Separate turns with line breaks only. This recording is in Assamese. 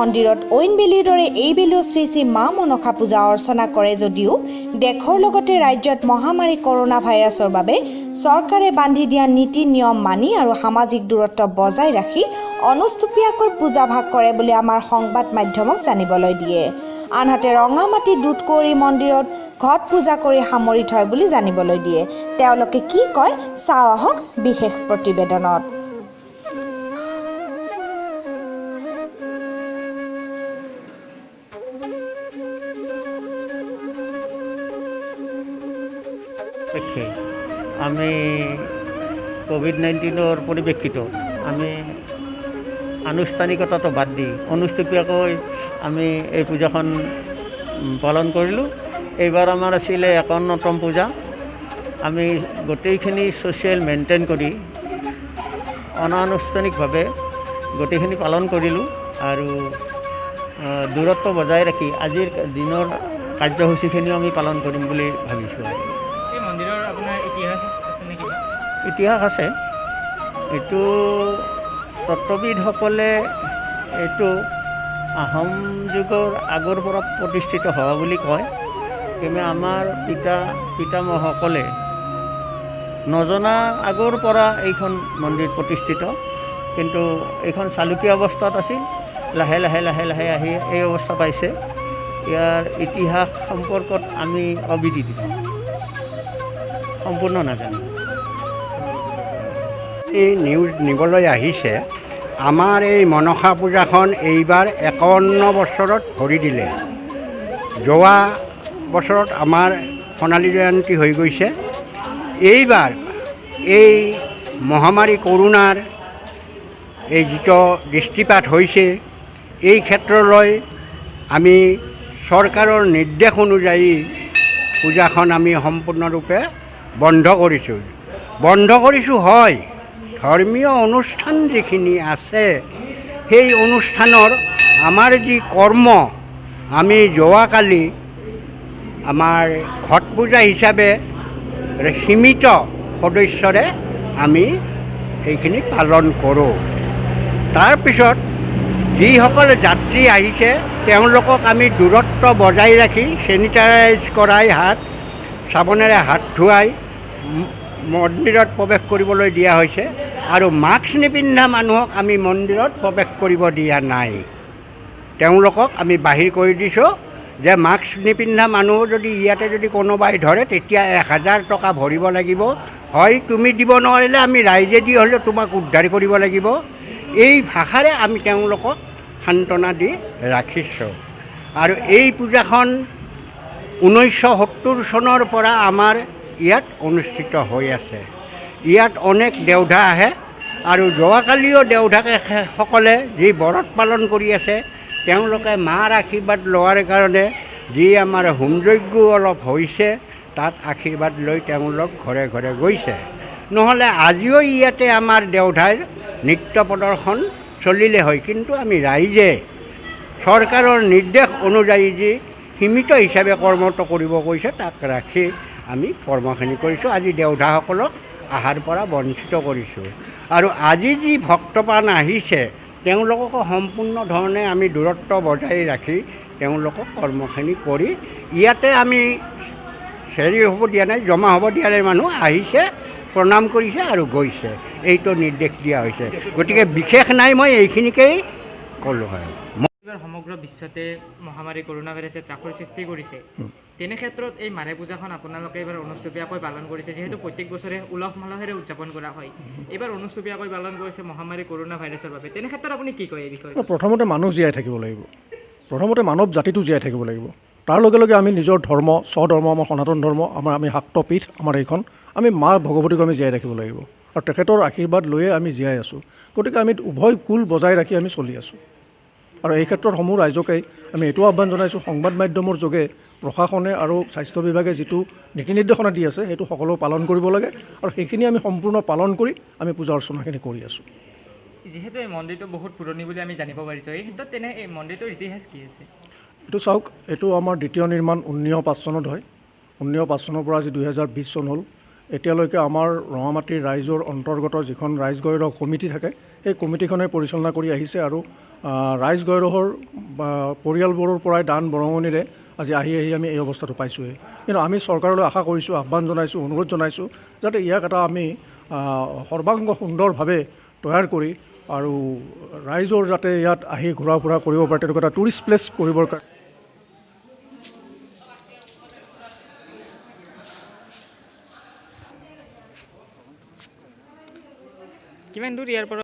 মন্দিৰত ঐনবেলিৰ দৰে এইবেলিও শ্ৰী শ্ৰী মা মনসা পূজা অৰ্চনা কৰে যদিও দেশৰ লগতে ৰাজ্যত মহামাৰী কৰোনা ভাইৰাছৰ বাবে চৰকাৰে বান্ধি দিয়া নীতি নিয়ম মানি আৰু সামাজিক দূৰত্ব বজাই ৰাখি অনুষ্টুপীয়াকৈ পূজা ভাগ কৰে বুলি আমাৰ সংবাদ মাধ্যমক জানিবলৈ দিয়ে। আনহাতে ৰঙামাটি দুধকৌৰী মন্দিৰত ঘট পূজা কৰি সামৰি থয় বুলি জানিবলৈ দিয়ে। তেওঁলোকে কি কয় চাওঁ আহক বিশেষ প্ৰতিবেদনত।
আমি কোভিড-19 পৰিপ্ৰেক্ষিতত আমি আনুষ্ঠানিকতাটো বাদ দি অনুষ্টুপীয়াকৈ আমি এই পূজাখন পালন কৰিলোঁ। এইবাৰ আমাৰ আছিলে 51তম পূজা। আমি গোটেইখিনি ছ'চিয়েল মেইনটেইন কৰি অনানুষ্ঠানিকভাৱে গোটেইখিনি পালন কৰিলোঁ আৰু দূৰত্ব বজাই ৰাখি আজিৰ দিনৰ কাৰ্যসূচীখিনিও আমি পালন কৰিম বুলি ভাবিছোঁ।
এই মন্দিৰৰ আপোনাৰ ইতিহাস আছে নেকি?
ইতিহাস আছে। এইটো তত্ত্ববিদসকলে এইটো আহোম যুগৰ আগৰ পৰা প্ৰতিষ্ঠিত হোৱা বুলি কয়। কিন্তু আমাৰ পিতামহসকলে নজনা আগৰ পৰা এইখন মন্দিৰ প্ৰতিষ্ঠিত, কিন্তু এইখন চালুকীয়া অৱস্থাত আছিল। লাহে লাহে লাহে লাহে আহি এই অৱস্থা পাইছে। ইয়াৰ ইতিহাস সম্পৰ্কত আমি অবিদিত, সম্পূৰ্ণ নাজানো।
এই নিউজ নিবলৈ আহিছে, আমাৰ এই মনসা পূজাখন এইবাৰ 51 বছৰত ভৰি দিলে। যোৱা বছৰত আমাৰ সোণালী জয়ন্তী হৈ গৈছে। এইবাৰ এই মহামাৰী কৰোণাৰ এই যিটো দৃষ্টিপাত হৈছে, এই ক্ষেত্ৰলৈ আমি চৰকাৰৰ নিৰ্দেশ অনুযায়ী পূজাখন আমি সম্পূৰ্ণৰূপে বন্ধ কৰিছোঁ হয়। ধৰ্মীয় অনুষ্ঠান যিখিনি আছে, সেই অনুষ্ঠানৰ আমাৰ যি কৰ্ম, আমি যোৱাকালি আমাৰ ঘট পূজা হিচাপে সীমিত সদস্যৰে আমি সেইখিনি পালন কৰোঁ। তাৰপিছত যিসকল যাত্ৰী আহিছে তেওঁলোকক আমি দূৰত্ব বজাই ৰাখি চেনিটাইজ কৰাই চাবোনেৰে হাত ধুৱাই মন্দিৰত প্ৰৱেশ কৰিবলৈ দিয়া হৈছে আৰু মাস্ক নিপিন্ধা মানুহক আমি মন্দিৰত প্ৰৱেশ কৰিব দিয়া নাই। তেওঁলোকক আমি বাহিৰ কৰি দিছোঁ যে মাস্ক নিপিন্ধা মানুহ যদি ইয়াতে যদি কোনোবাই ধৰে তেতিয়া 1000 টকা ভৰিব লাগিব। হয়, তুমি দিব নোৱাৰিলে আমি ৰাইজে দি হ'লেও তোমাক উদ্ধাৰ কৰিব লাগিব। এই ভাষাৰে আমি তেওঁলোকক সান্তনা দি ৰাখিছোঁ। আৰু এই পূজাখন 1970 চনৰ পৰা আমাৰ ইয়াত অনুষ্ঠিত হৈ আছে। ইয়াত অনেক দেওধা আহে আৰু যোৱাকালিও দেওধাসকলে যি ব্ৰত পালন কৰি আছে, তেওঁলোকে মাৰ আশীৰ্বাদ লোৱাৰ কাৰণে যি আমাৰ হোমযজ্ঞ অলপ হৈছে, তাত আশীৰ্বাদ লৈ তেওঁলোক ঘৰে ঘৰে গৈছে। নহ'লে আজিও ইয়াতে আমাৰ দেওধাৰ নৃত্য প্ৰদৰ্শন চলিলে হয়, কিন্তু আমি ৰাইজে চৰকাৰৰ নিৰ্দেশ অনুযায়ী যি সীমিত হিচাপে কৰ্মটো কৰিব কৈছে, তাক ৰাখি আমি কৰ্মখিনি কৰিছোঁ। আজি দেওধাসকলক আহাৰ পৰা বঞ্চিত কৰিছোঁ। আৰু আজি যি ভক্তপ্ৰাণ আহিছে, তেওঁলোককো সম্পূৰ্ণ ধৰণে আমি দূৰত্ব বজাই ৰাখি তেওঁলোকক কৰ্মখিনি কৰি ইয়াতে আমি হেৰি হ'ব দিয়া নাই, জমা হ'ব দিয়া নাই। মানুহ আহিছে, প্ৰণাম কৰিছে আৰু গৈছে, এইটো নিৰ্দেশ দিয়া হৈছে। গতিকে বিশেষ নাই, মই এইখিনিকেই ক'লোঁ হয়।
সমগ্ৰ বিশ্বতে মহামাৰী কৰোনা ভাইৰাছে ত্ৰাসৰ সৃষ্টি কৰিছে। তেনে ক্ষেত্ৰত এই মাৰে পূজাখন আপোনালোকে এইবাৰ অনুষ্টুপীয়াকৈ পালন কৰিছে, যিহেতু প্ৰত্যেক বছৰে উলহ মালহেৰে উদযাপন কৰা হয়। এইবাৰ অনুষ্টুপীয়াকৈ পালন কৰিছে মহামাৰী কৰোনা ভাইৰাছৰ বাবে। তেনে ক্ষেত্ৰত আপুনি কি কয় এই বিষয়ে?
প্ৰথমতে মানুহ জীয়াই থাকিব লাগিব, প্ৰথমতে মানৱ জাতিটো জীয়াই থাকিব লাগিব। তাৰ লগে লগে আমি নিজৰ ধৰ্ম, স্বধৰ্ম, আমাৰ সনাতন ধৰ্ম, আমি শাক্তপীঠ, আমাৰ এইখন আমি মা ভগৱতীক আমি জীয়াই ৰাখিব লাগিব। আৰু তেখেতৰ আশীৰ্বাদ লৈয়ে আমি জীয়াই আছোঁ। গতিকে আমি উভয় কুল বজাই ৰাখি আমি চলি আছোঁ। আৰু এই ক্ষেত্ৰত সমূহ ৰাইজকেই আমি এইটো আহ্বান জনাইছোঁ, সংবাদ মাধ্যমৰ যোগে প্ৰশাসনে আৰু স্বাস্থ্য বিভাগে যিটো নীতি নিৰ্দেশনা দি আছে, সেইটো সকলো পালন কৰিব লাগে। আৰু সেইখিনি আমি সম্পূৰ্ণ পালন কৰি আমি পূজা অৰ্চনাখিনি কৰি আছোঁ।
যিহেতু এই মন্দিৰটো বহুত পুৰণি বুলি আমি জানিব পাৰিছোঁ, এই ক্ষেত্ৰত তেনে এই মন্দিৰটোৰ ইতিহাস কি আছে?
এইটো চাওক, এইটো আমাৰ দ্বিতীয় নিৰ্মাণ 1905 চনত হয়। 1905 চনৰ পৰা আজি 2020 চন হ'ল। এতিয়ালৈকে আমাৰ ৰঙামাটিৰ ৰাইজৰ অন্তৰ্গত যিখন ৰাইজগড়ৰ কমিটি থাকে, সেই কমিটিখনে পৰিচালনা কৰি আহিছে আৰু ৰাইজ গৈৰহৰ পৰিয়ালবোৰৰ পৰাই দান বৰঙণিৰে আজি আহি আমি এই অৱস্থাটো পাইছোঁহে। কিন্তু আমি চৰকাৰলৈ আশা কৰিছোঁ, আহ্বান জনাইছোঁ, অনুৰোধ জনাইছোঁ যাতে ইয়াক এটা আমি সৰ্বাংগ সুন্দৰভাৱে তৈয়াৰ কৰি আৰু ৰাইজৰ যাতে ইয়াত আহি ঘূৰা ফুৰা কৰিব পাৰে তেনেকুৱা এটা টুৰিষ্ট প্লেচ কৰিবৰ কাৰণে।
কিমান দূৰ ইয়াৰ পৰা?